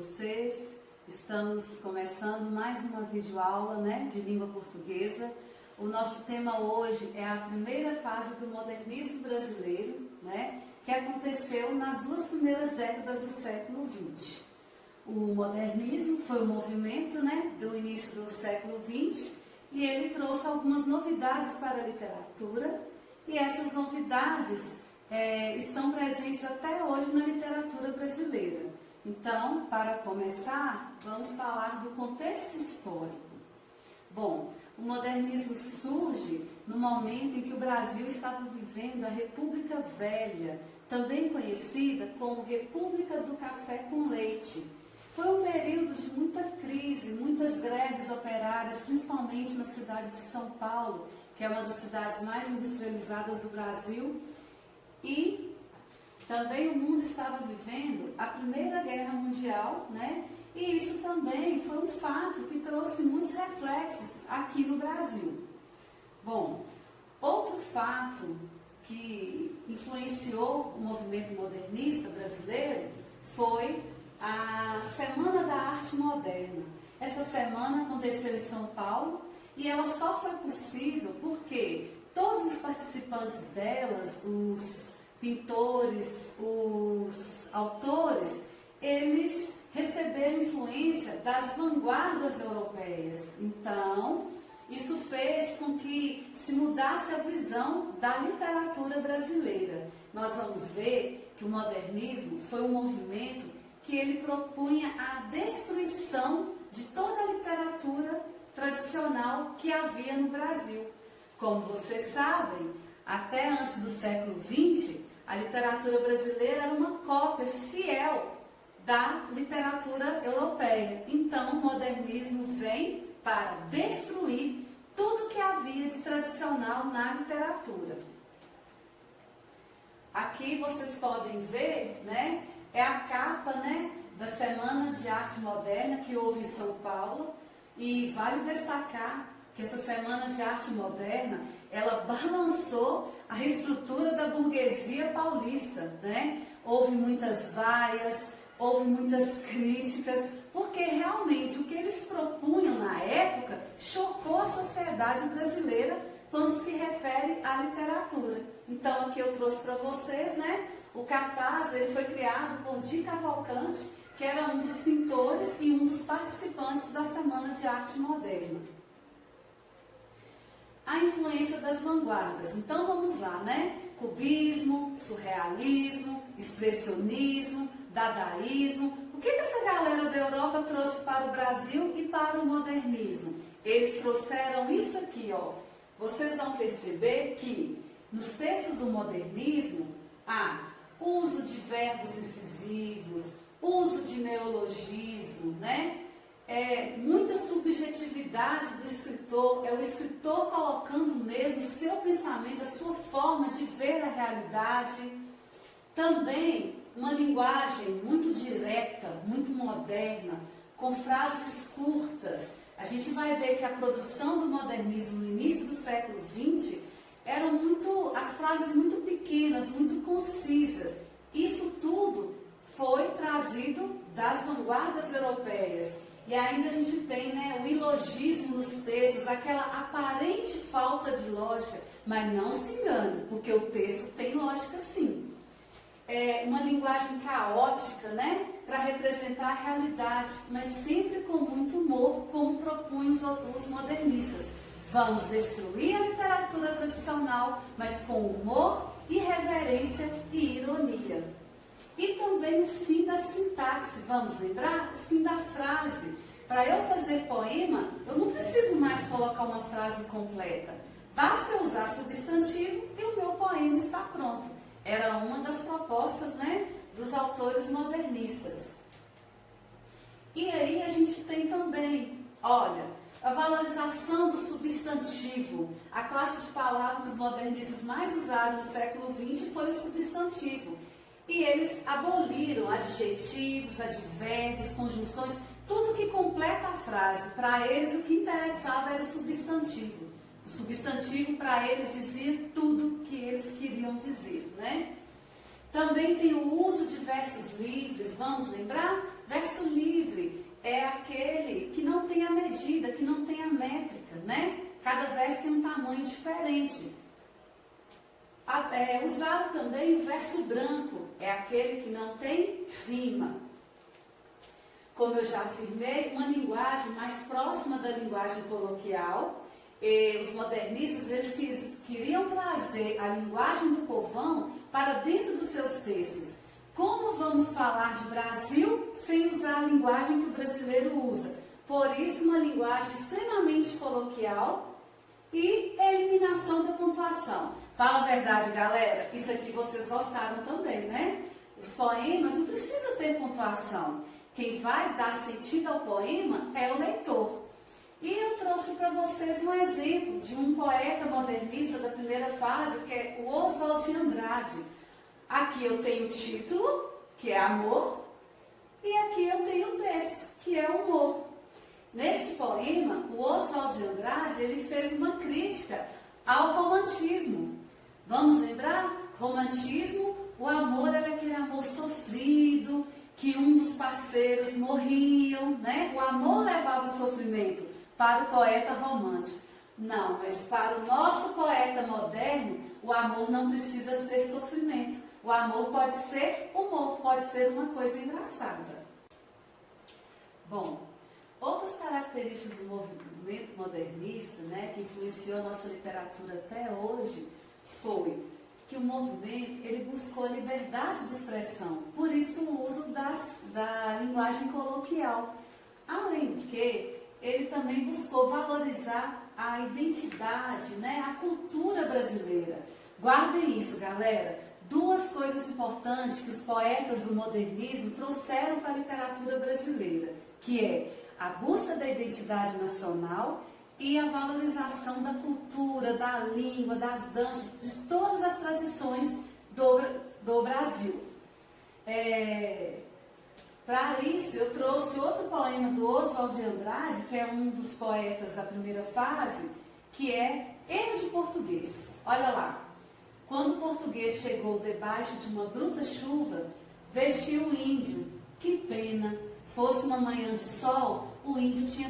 vocês. Estamos começando mais uma videoaula, de língua portuguesa. O nosso tema hoje é a primeira fase do modernismo brasileiro, que aconteceu nas duas primeiras décadas do século XX. O modernismo foi um movimento do início do século XX e ele trouxe algumas novidades para a literatura, e essas novidades estão presentes até hoje na literatura brasileira. Então, para começar, vamos falar do contexto histórico. Bom, o modernismo surge no momento em que o Brasil estava vivendo a República Velha, também conhecida como República do Café com Leite. Foi um período de muita crise, muitas greves operárias, principalmente na cidade de São Paulo, que é uma das cidades mais industrializadas do Brasil, e também o mundo estava vivendo a Primeira Guerra Mundial, e isso também foi um fato que trouxe muitos reflexos aqui no Brasil. Bom, outro fato que influenciou o movimento modernista brasileiro foi a Semana da Arte Moderna. Essa semana aconteceu em São Paulo e ela só foi possível porque todos os participantes delas, os pintores, os autores, eles receberam influência das vanguardas europeias. Então, isso fez com que se mudasse a visão da literatura brasileira. Nós vamos ver que o modernismo foi um movimento que ele propunha a destruição de toda a literatura tradicional que havia no Brasil. Como vocês sabem, até antes do século XX, a literatura brasileira era uma cópia fiel da literatura europeia. Então, o modernismo vem para destruir tudo que havia de tradicional na literatura. Aqui vocês podem ver, é a capa, da Semana de Arte Moderna que houve em São Paulo, e vale destacar que essa Semana de Arte Moderna, ela balançou a estrutura da burguesia paulista, Houve muitas vaias, houve muitas críticas, porque realmente o que eles propunham na época chocou a sociedade brasileira quando se refere à literatura. Então aqui eu trouxe para vocês, o cartaz, ele foi criado por Di Cavalcanti, que era um dos pintores e um dos participantes da Semana de Arte Moderna. A influência das vanguardas. Então vamos lá, Cubismo, surrealismo, expressionismo, dadaísmo. O que essa galera da Europa trouxe para o Brasil e para o modernismo? Eles trouxeram isso aqui, ó. Vocês vão perceber que nos textos do modernismo há uso de verbos incisivos, uso de neologismo, muita subjetividade do escritor, é o escritor colocando mesmo seu pensamento, a sua forma de ver a realidade. Também uma linguagem muito direta, muito moderna, com frases curtas. A gente vai ver que a produção do modernismo no início do século XX eram as frases muito pequenas, muito concisas. Isso tudo foi trazido das vanguardas europeias. E ainda a gente tem o ilogismo nos textos, aquela aparente falta de lógica, mas não se engane, porque o texto tem lógica sim. É uma linguagem caótica, para representar a realidade, mas sempre com muito humor, como propunham os modernistas. Vamos destruir a literatura tradicional, mas com humor, irreverência e ironia. E também o fim da sintaxe, vamos lembrar? O fim da frase. Para eu fazer poema, eu não preciso mais colocar uma frase completa. Basta eu usar substantivo e o meu poema está pronto. Era uma das propostas, dos autores modernistas. E aí a gente tem também, olha, a valorização do substantivo. A classe de palavras que os modernistas mais usaram no século XX foi o substantivo. E eles aboliram adjetivos, advérbios, conjunções, tudo que completa a frase. Para eles o que interessava era o substantivo. O substantivo para eles dizia tudo que eles queriam dizer, Também tem o uso de versos livres, vamos lembrar? Verso livre é aquele que não tem a medida, que não tem a métrica, né? Cada verso tem um tamanho diferente. Usado também o verso branco, é aquele que não tem rima. Como eu já afirmei, uma linguagem mais próxima da linguagem coloquial. Os modernistas, eles queriam trazer a linguagem do povão para dentro dos seus textos. Como vamos falar de Brasil sem usar a linguagem que o brasileiro usa? Por isso, uma linguagem extremamente coloquial e eliminação da pontuação. Fala a verdade, galera, isso aqui vocês gostaram também, né? Os poemas não precisam ter pontuação. Quem vai dar sentido ao poema é o leitor. E eu trouxe para vocês um exemplo de um poeta modernista da primeira fase, que é o Oswald de Andrade. Aqui eu tenho o título, que é Amor, e aqui eu tenho o texto, que é Humor. Neste poema, o Oswald de Andrade, ele fez uma crítica ao romantismo. Vamos lembrar? Romantismo, o amor era aquele amor sofrido, que um dos parceiros morriam, né? O amor levava o sofrimento para o poeta romântico. Não, mas para o nosso poeta moderno, o amor não precisa ser sofrimento. O amor pode ser humor, pode ser uma coisa engraçada. Bom, outras características do movimento modernista, né, que influenciou a nossa literatura até hoje, foi que o movimento ele buscou a liberdade de expressão, por isso o uso da linguagem coloquial. Além do que, ele também buscou valorizar a identidade, né, a cultura brasileira. Guardem isso, galera. Duas coisas importantes que os poetas do modernismo trouxeram para a literatura brasileira, que é a busca da identidade nacional e a valorização da cultura, da língua, das danças, de todas as tradições do Brasil. Para isso, eu trouxe outro poema do Oswald de Andrade, que é um dos poetas da primeira fase, que é Erro de Português. Olha lá. Quando o português chegou debaixo de uma bruta chuva, vestiu o índio. Que pena! Fosse uma manhã de sol, o índio tinha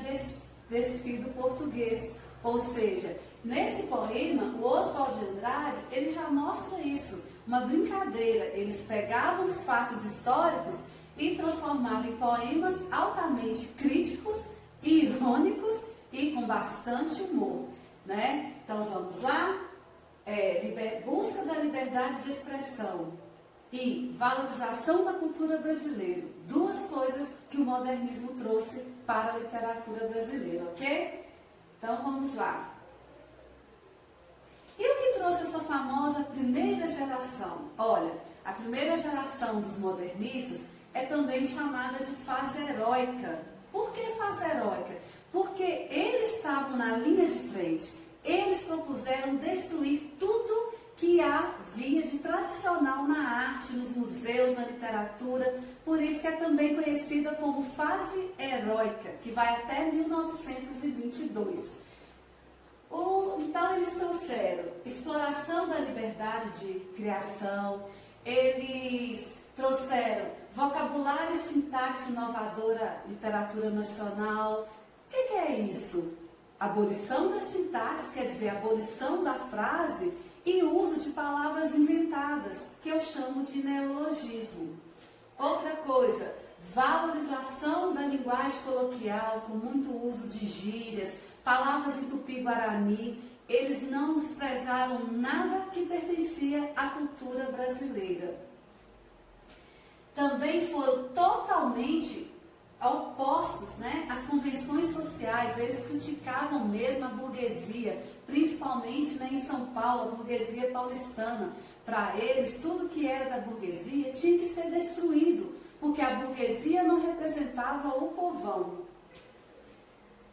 despido o português. Ou seja, nesse poema, o Oswald de Andrade, ele já mostra isso. Uma brincadeira. Eles pegavam os fatos históricos e transformavam em poemas altamente críticos, irônicos e com bastante humor, né? Então vamos lá? Busca da liberdade de expressão e valorização da cultura brasileira. Duas coisas que o modernismo trouxe para a literatura brasileira, ok? Então vamos lá. E o que trouxe essa famosa primeira geração? Olha, a primeira geração dos modernistas é também chamada de fase heróica. Por que fase heróica? Porque eles estavam na linha de frente. Eles propuseram destruir tudo que havia de tradicional na arte, nos museus, na literatura. Por isso que é também conhecida como fase heróica, que vai até 1922. Então eles trouxeram exploração da liberdade de criação, eles trouxeram vocabulário e sintaxe inovadora, literatura nacional. O que é isso? Abolição da sintaxe, quer dizer, abolição da frase e uso de palavras inventadas, que eu chamo de neologismo. Outra coisa, valorização da linguagem coloquial, com muito uso de gírias, palavras em tupi-guarani. Eles não desprezaram nada que pertencia à cultura brasileira. Também foram totalmente opostos, né, às convenções sociais. Eles criticavam mesmo a burguesia, principalmente, né, em São Paulo, a burguesia paulistana. Para eles, tudo que era da burguesia tinha que ser destruído, porque a burguesia não representava o povão.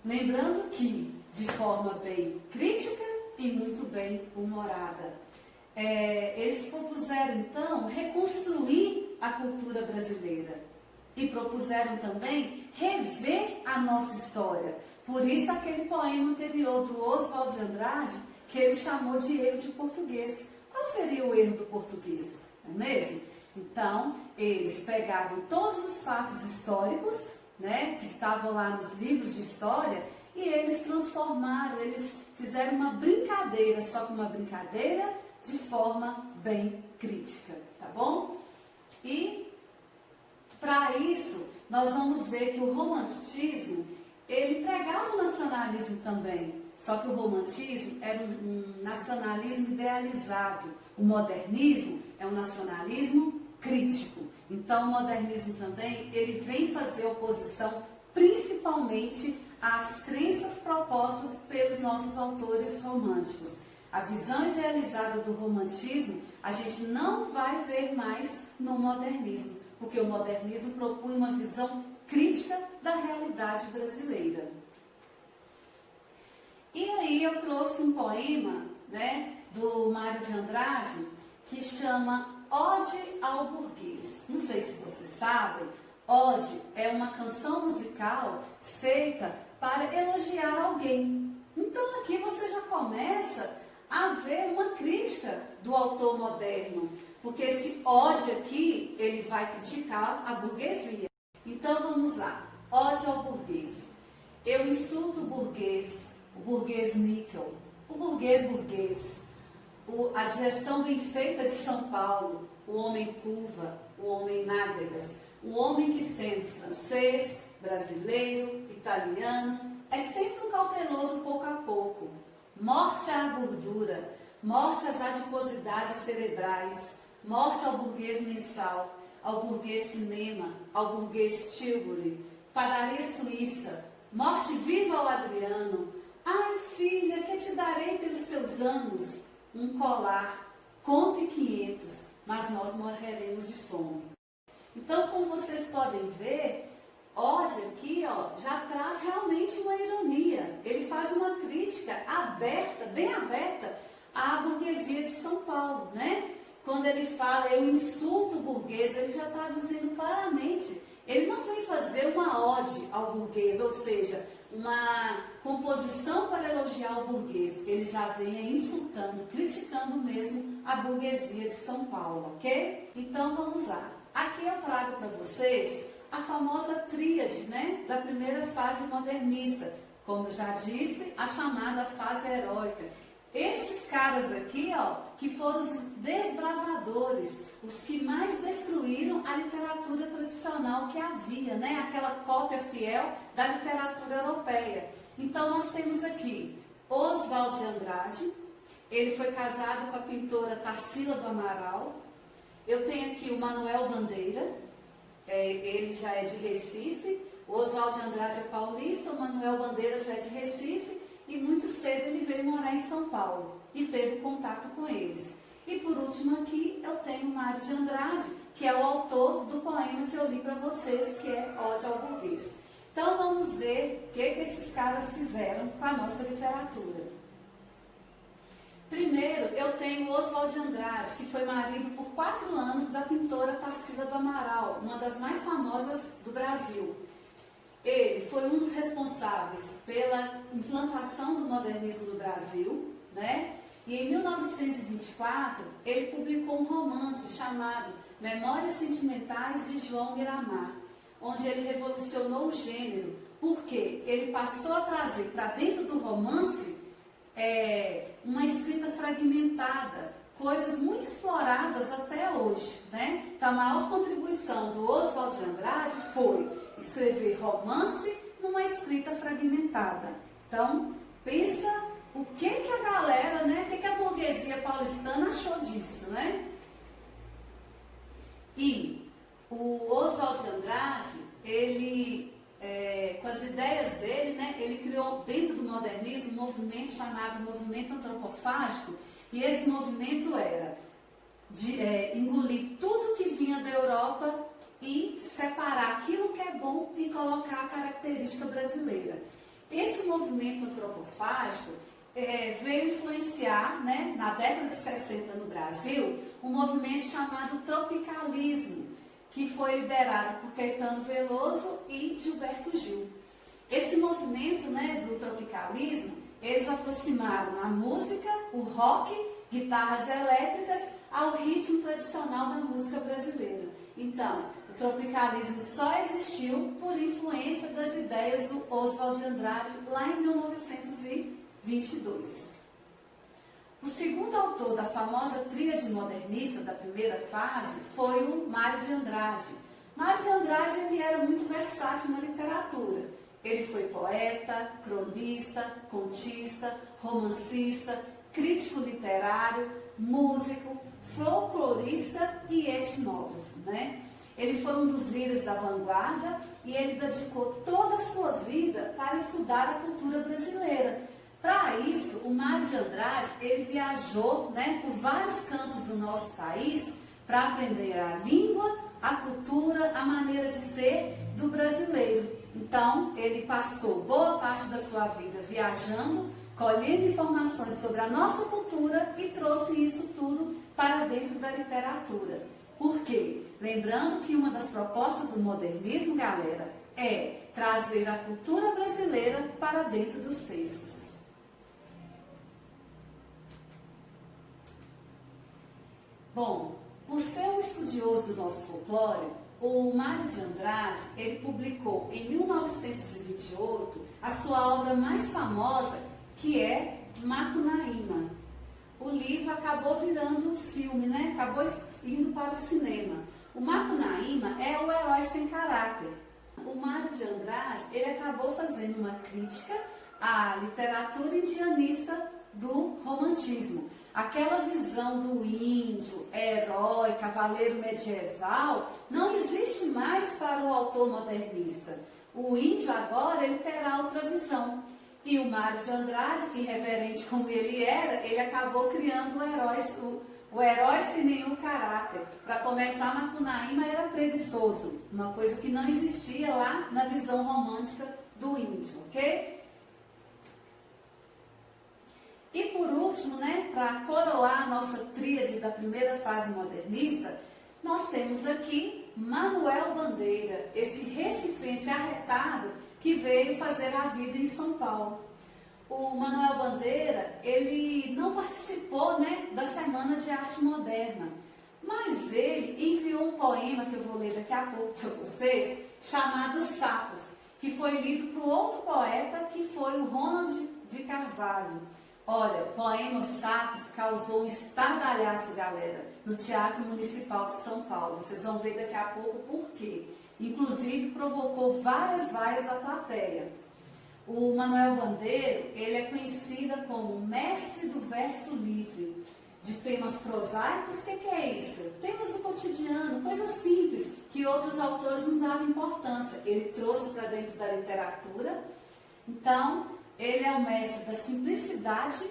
Lembrando que, de forma bem crítica e muito bem humorada, eles propuseram, então, reconstruir a cultura brasileira. E propuseram também rever a nossa história. Por isso aquele poema anterior do Oswald de Andrade, que ele chamou de erro de português. Qual seria o erro do português? Não é mesmo? Então, eles pegavam todos os fatos históricos, né, que estavam lá nos livros de história, e eles transformaram, eles fizeram uma brincadeira, só que uma brincadeira de forma bem crítica, tá bom? E para isso, nós vamos ver que o romantismo, ele pregava o nacionalismo também, só que o romantismo era um nacionalismo idealizado, o modernismo é um nacionalismo crítico. Então, o modernismo também, ele vem fazer oposição principalmente às crenças propostas pelos nossos autores românticos. A visão idealizada do romantismo, a gente não vai ver mais no modernismo, porque o modernismo propunha uma visão crítica da realidade brasileira. E aí eu trouxe um poema, né, do Mário de Andrade, que chama Ode ao Burguês. Não sei se vocês sabem, ode é uma canção musical feita para elogiar alguém. Então aqui você já começa a ver uma crítica do autor moderno, porque esse ode aqui, ele vai criticar a burguesia. Então vamos lá, ode ao burguês. Eu insulto o burguês níquel, o burguês, a gestão bem feita de São Paulo, o homem curva, o homem nádegas, o homem que sendo francês, brasileiro, italiano, é sempre um cauteloso pouco a pouco. Morte à gordura, morte às adiposidades cerebrais, morte ao burguês mensal, ao burguês cinema, ao burguês Tilbury, padaria suíça, morte viva ao Adriano. Ai, filha, que te darei pelos teus anos? Um colar, conte 500, mas nós morreremos de fome. Então, como vocês podem ver, ode aqui, ó, já traz realmente uma ironia. Ele faz uma crítica aberta, bem aberta, à burguesia de São Paulo, né? Quando ele fala, eu insulto o burguês, ele já está dizendo claramente, ele não vem fazer uma ode ao burguês, ou seja, uma composição para elogiar o burguês. Ele já vem insultando, criticando mesmo a burguesia de São Paulo, ok? Então vamos lá. Aqui eu trago para vocês a famosa tríade, né, da primeira fase modernista, como eu já disse, a chamada fase heróica. Esses caras aqui, ó, que foram os desbravadores, os que mais destruíram a literatura tradicional que havia, né, aquela cópia fiel da literatura europeia. Então nós temos aqui Oswald de Andrade, ele foi casado com a pintora Tarsila do Amaral. Eu tenho aqui o Manuel Bandeira, ele já é de Recife, o Oswald de Andrade é paulista, o Manuel Bandeira já é de Recife, e muito cedo ele veio morar em São Paulo e teve contato com eles. E por último aqui eu tenho o Mário de Andrade, que é o autor do poema que eu li para vocês, que é Ode ao Burguês. Então vamos ver o que esses caras fizeram com a nossa literatura. Primeiro, eu tenho Oswald de Andrade, que foi marido por 4 anos da pintora Tarsila do Amaral, uma das mais famosas do Brasil. Ele foi um dos responsáveis pela implantação do modernismo no Brasil, né? E em 1924, ele publicou um romance chamado Memórias Sentimentais de João Miramar, onde ele revolucionou o gênero, porque ele passou a trazer para dentro do romance uma escrita fragmentada, coisas muito exploradas até hoje, né? Então, a maior contribuição do Oswald de Andrade foi escrever romance numa escrita fragmentada. Então, pensa o que a galera, né? O que a burguesia paulistana achou disso, né? E o Oswald de Andrade, ele, com as ideias dele, né? Ele criou dentro do modernismo um movimento chamado movimento antropofágico. E esse movimento era de engolir tudo que vinha da Europa e separar aquilo que é bom e colocar a característica brasileira. Esse movimento antropofágico veio influenciar, né, na década de 60 no Brasil, um movimento chamado tropicalismo, que foi liderado por Caetano Veloso e Gilberto Gil. Esse movimento, né, do tropicalismo, eles aproximaram a música, o rock guitarras elétricas ao ritmo tradicional da música brasileira. Então, o tropicalismo só existiu por influência das ideias do Oswald de Andrade lá em 1922. O segundo autor da famosa tríade modernista da primeira fase foi o Mário de Andrade. Mário de Andrade ele era muito versátil na literatura. Ele foi poeta, cronista, contista, romancista, crítico literário, músico, folclorista e etnógrafo, né? Ele foi um dos líderes da vanguarda e ele dedicou toda a sua vida para estudar a cultura brasileira. Para isso, o Mário de Andrade, ele viajou, né, por vários cantos do nosso país para aprender a língua, a cultura, a maneira de ser do brasileiro. Então, ele passou boa parte da sua vida viajando, colhendo informações sobre a nossa cultura e trouxe isso tudo para dentro da literatura. Por quê? Lembrando que uma das propostas do modernismo, galera, é trazer a cultura brasileira para dentro dos textos. Bom, por ser um estudioso do nosso folclore, o Mário de Andrade, ele publicou em 1928 a sua obra mais famosa, que é Macunaíma. O livro acabou virando filme, né? Acabou indo para o cinema. O Macunaíma é o herói sem caráter. O Mário de Andrade, ele acabou fazendo uma crítica à literatura indianista do romantismo. Aquela visão do índio, herói, cavaleiro medieval, não existe mais para o autor modernista. O índio agora, ele terá outra visão. E o Mário de Andrade, irreverente como ele era, ele acabou criando o herói sem nenhum caráter. Para começar, Macunaíma era preguiçoso, uma coisa que não existia lá na visão romântica do índio, ok? E por último, né, para coroar a nossa tríade da primeira fase modernista, nós temos aqui Manuel Bandeira, esse recifense arretado que veio fazer a vida em São Paulo. O Manuel Bandeira, ele não participou, né, da Semana de Arte Moderna, mas ele enviou um poema que eu vou ler daqui a pouco para vocês, chamado Sapos, que foi lido por outro poeta, que foi o Ronald de Carvalho. Olha, o poema Sapos causou um estardalhaço, galera, no Teatro Municipal de São Paulo. Vocês vão ver daqui a pouco por quê. Inclusive, provocou várias vaias da plateia. O Manuel Bandeira, ele é conhecido como mestre do verso livre, de temas prosaicos. O que é isso? Temas do cotidiano, coisas simples, que outros autores não davam importância. Ele trouxe para dentro da literatura. Então, ele é o mestre da simplicidade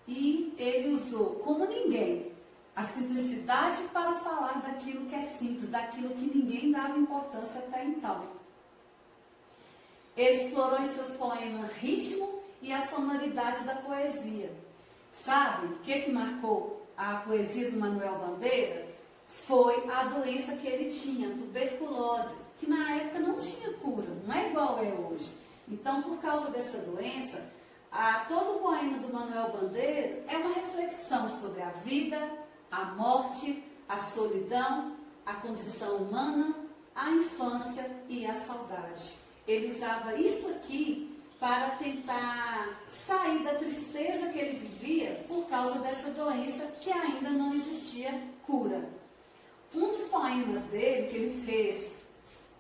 e ele usou, como ninguém, a simplicidade para falar daquilo que é simples, daquilo que ninguém dava importância até então. Ele explorou em seus poemas ritmo e a sonoridade da poesia. Sabe o que marcou a poesia do Manuel Bandeira? Foi a doença que ele tinha, tuberculose, que na época não tinha cura, não é igual é hoje. Então, por causa dessa doença, todo o poema do Manuel Bandeira é uma reflexão sobre a vida, a morte, a solidão, a condição humana, a infância e a saudade. Ele usava isso aqui para tentar sair da tristeza que ele vivia por causa dessa doença que ainda não existia cura. Um dos poemas dele, que ele fez,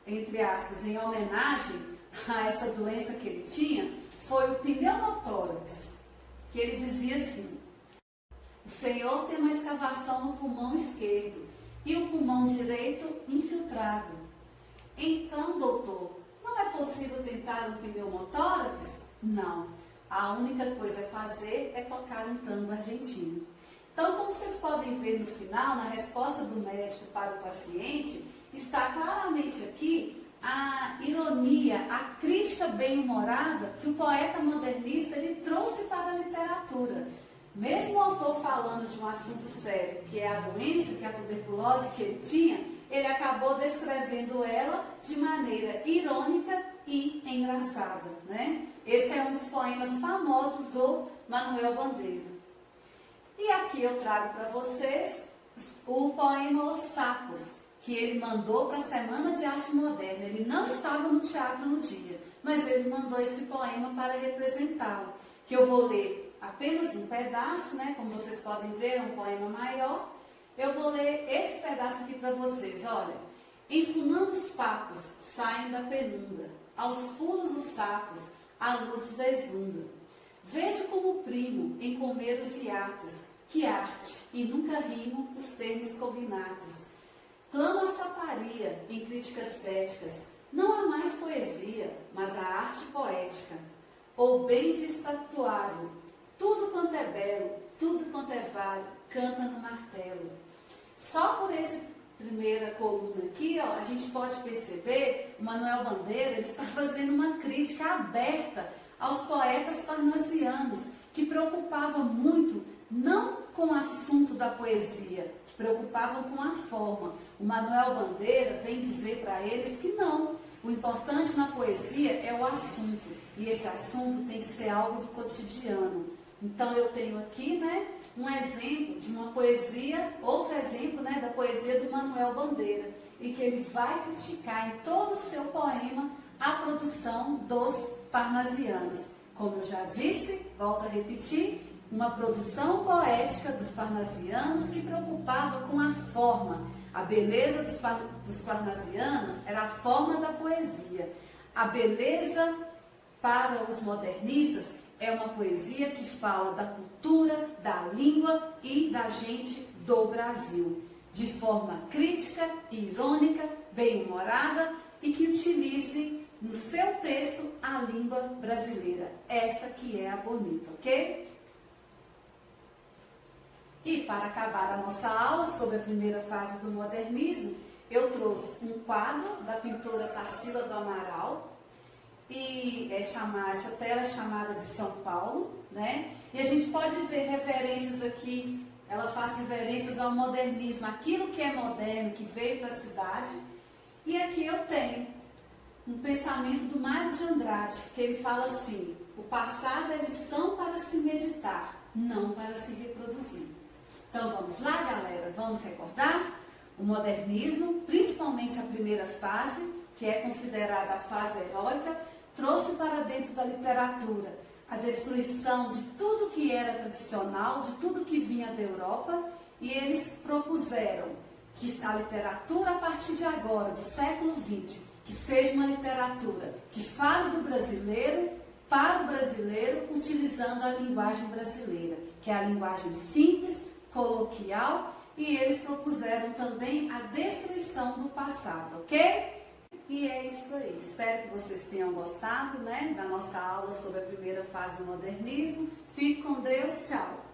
entre aspas, em homenagem a essa doença que ele tinha, foi o pneumotórax, que ele dizia assim: o Senhor tem uma escavação no pulmão esquerdo e o pulmão direito infiltrado. Então, doutor, não é possível tentar um pneumotórax? Não. A única coisa a fazer é tocar um tango argentino. Então, como vocês podem ver no final, na resposta do médico para o paciente, está claramente aqui a ironia, a crítica bem-humorada que o poeta modernista ele trouxe para a literatura. Mesmo o autor falando de um assunto sério, que é a doença, que é a tuberculose que ele tinha, ele acabou descrevendo ela de maneira irônica e engraçada, né? Esse é um dos poemas famosos do Manuel Bandeira. E aqui eu trago para vocês o poema Os Sapos, que ele mandou para a Semana de Arte Moderna. Ele não estava no teatro no dia, mas ele mandou esse poema para representá-lo, que eu vou ler apenas um pedaço, né? Como vocês podem ver, é um poema maior. Eu vou ler esse pedaço aqui para vocês. Olha, enfunando os papos, saem da penumbra, aos pulos os sapos, a luz os deslumbra. Vede como primo em comer os hiatos, que arte, e nunca rimo os termos cognatos. Clama a saparia em críticas céticas, não há mais poesia, mas a arte poética. Ou bem de estatuário, tudo quanto é belo, tudo quanto é vale, canta no martelo. Só por essa primeira coluna aqui, ó, a gente pode perceber, o Manuel Bandeira ele está fazendo uma crítica aberta aos poetas parnasianos, que preocupavam muito, não com o assunto da poesia, preocupavam com a forma. O Manuel Bandeira vem dizer para eles que não, o importante na poesia é o assunto, e esse assunto tem que ser algo do cotidiano. Então eu tenho aqui, né, um exemplo de uma poesia, outro exemplo, né, da poesia do Manuel Bandeira, em que ele vai criticar em todo o seu poema a produção dos parnasianos. Como eu já disse, volto a repetir, uma produção poética dos parnasianos que preocupava com a forma. A beleza dos parnasianos era a forma da poesia. A beleza para os modernistas é uma poesia que fala da cultura, da língua e da gente do Brasil, de forma crítica, irônica, bem-humorada e que utilize no seu texto a língua brasileira. Essa que é a bonita, ok? E para acabar a nossa aula sobre a primeira fase do modernismo, eu trouxe um quadro da pintora Tarsila do Amaral, e essa tela é chamada de São Paulo, né? E a gente pode ver referências aqui, ela faz referências ao modernismo, aquilo que é moderno, que veio para a cidade. E aqui eu tenho um pensamento do Mário de Andrade, que ele fala assim: o passado é lição para se meditar, não para se reproduzir. Então vamos lá, galera, vamos recordar? O modernismo, principalmente a primeira fase, que é considerada a fase heróica, trouxe para dentro da literatura a destruição de tudo que era tradicional, de tudo que vinha da Europa, e eles propuseram que a literatura, a partir de agora, do século XX, que seja uma literatura que fale do brasileiro, para o brasileiro, utilizando a linguagem brasileira, que é a linguagem simples, coloquial, e eles propuseram também a destruição do passado, ok? E é isso aí. Espero que vocês tenham gostado, né, da nossa aula sobre a primeira fase do modernismo. Fique com Deus. Tchau!